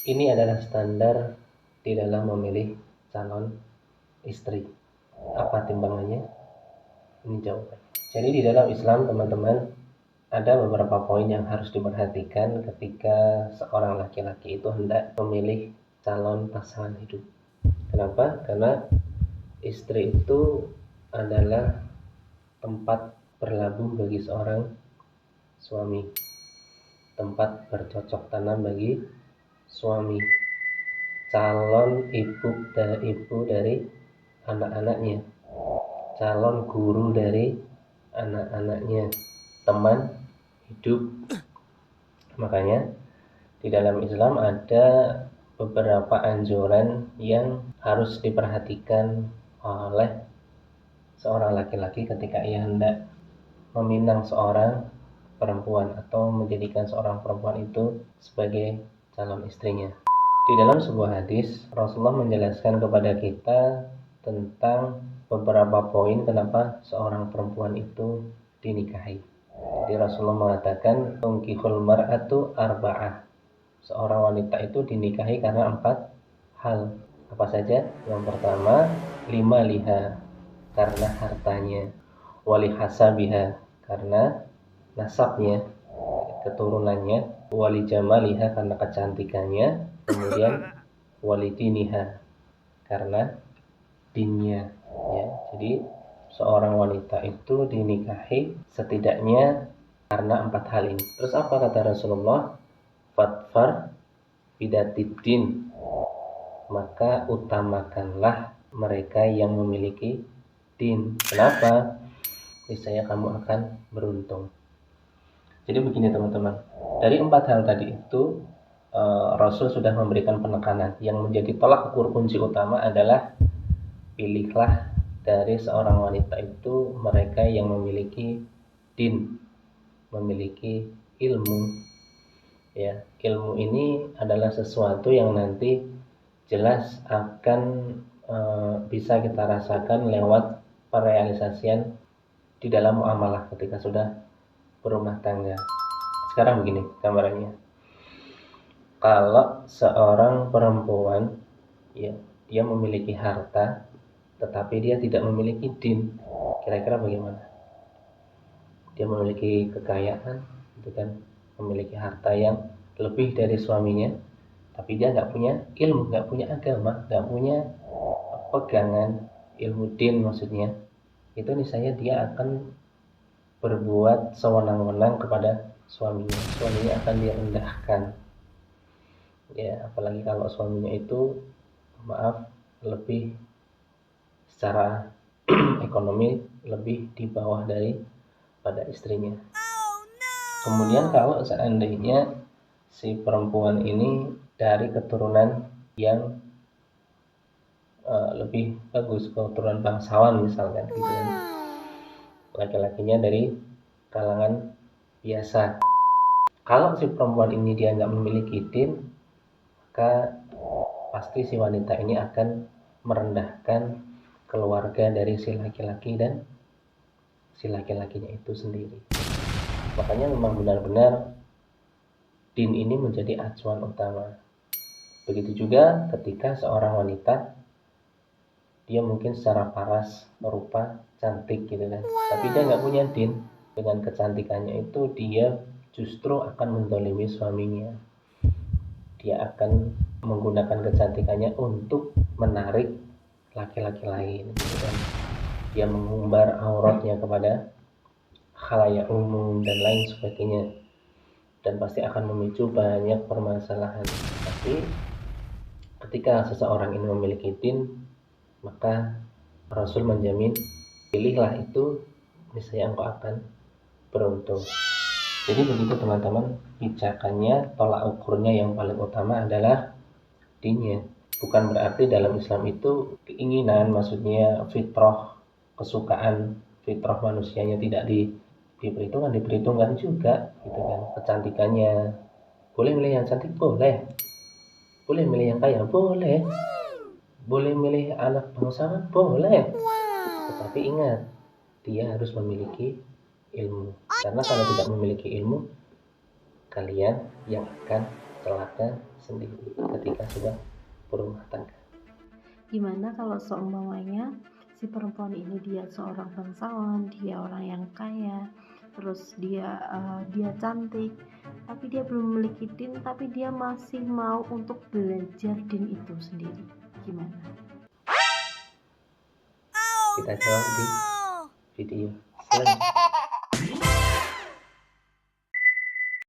Ini adalah standar di dalam memilih calon istri. Apa timbangannya? Ini jawaban. Jadi di dalam Islam, teman-teman, ada beberapa poin yang harus diperhatikan ketika seorang laki-laki itu hendak memilih calon pasangan hidup. Kenapa? Karena istri itu adalah tempat berlabuh bagi seorang suami, tempat bercocok tanam bagi suami, calon ibu dari anak-anaknya, calon guru dari anak-anaknya, teman hidup. Makanya di dalam Islam ada beberapa anjuran yang harus diperhatikan oleh seorang laki-laki ketika ia hendak meminang seorang perempuan atau menjadikan seorang perempuan itu sebagai calon istrinya. Di dalam sebuah hadis, Rasulullah menjelaskan kepada kita tentang beberapa poin kenapa seorang perempuan itu dinikahi. Jadi Rasulullah mengatakan, "Tunkihul mar'atu arba'ah." Seorang wanita itu dinikahi karena 4 hal. Apa saja? Yang pertama, lima liha, karena hartanya, wali hasabiha, karena nasabnya, keturunannya, wali jamaliha, karena kecantikannya, kemudian wali diniha, karena dinnya. Ya, jadi seorang wanita itu dinikahi setidaknya karena 4 hal ini. Terus apa kata Rasulullah? Fatfar bidatid, maka utamakanlah mereka yang memiliki din. Kenapa? Niscaya kamu akan beruntung. Jadi begini teman-teman, dari 4 hal tadi itu Rasul sudah memberikan penekanan. Yang menjadi tolak ukur kunci utama adalah pilihlah dari seorang wanita itu mereka yang memiliki din, memiliki ilmu. Ya, ilmu ini adalah sesuatu yang nanti jelas akan bisa kita rasakan lewat perealisasian di dalam muamalah ketika sudah berumah tangga. Sekarang begini gambarannya. Kalau seorang perempuan ya, dia memiliki harta tetapi dia tidak memiliki din, kira-kira bagaimana? Dia memiliki kekayaan, gitu kan, memiliki harta yang lebih dari suaminya, tapi dia nggak punya ilmu, nggak punya agama, nggak punya pegangan ilmu din maksudnya, itu niscaya dia akan berbuat sewenang-wenang kepada suaminya akan direndahkan. Ya, apalagi kalau suaminya itu maaf lebih secara ekonomi lebih di bawah dari pada istrinya. Kemudian kalau seandainya si perempuan ini dari keturunan yang lebih bagus, keturunan bangsawan misalkan gitu kan, laki-lakinya dari kalangan biasa. Kalau si perempuan ini dia nggak memiliki din, maka pasti si wanita ini akan merendahkan keluarga dari si laki-laki dan si laki-lakinya itu sendiri. Makanya memang benar-benar din ini menjadi acuan utama. Begitu juga ketika seorang wanita dia mungkin secara paras, rupa, cantik gitu kan, tapi dia nggak punya din. Dengan kecantikannya itu dia justru akan mendolimi suaminya. Dia akan menggunakan kecantikannya untuk menarik laki-laki lain gitu kan. Dia mengumbar auratnya kepada khalayak umum dan lain sebagainya, dan pasti akan memicu banyak permasalahan. Tapi ketika seseorang ini memiliki din, maka Rasul menjamin, pilihlah itu, niscaya engkau akan beruntung. Jadi begitu teman-teman, pijakannya, tolak ukurnya yang paling utama adalah dinnya. Bukan berarti dalam Islam itu keinginan, maksudnya fitrah, kesukaan fitrah manusianya tidak diperhitungkan juga gitu kan. Kecantikannya, boleh milih yang cantik, boleh milih yang kaya, boleh milih anak bangsawan, boleh, tetapi ingat, dia harus memiliki ilmu. Karena kalau tidak memiliki ilmu, kalian yang akan celaka sendiri ketika sudah berumah tangga. Gimana kalau seumpamanya si perempuan ini dia seorang bangsawan, dia orang yang kaya, terus dia cantik, tapi dia belum memiliki din, tapi dia masih mau untuk belajar din itu sendiri, gimana? Kita jawab di video selanjutnya.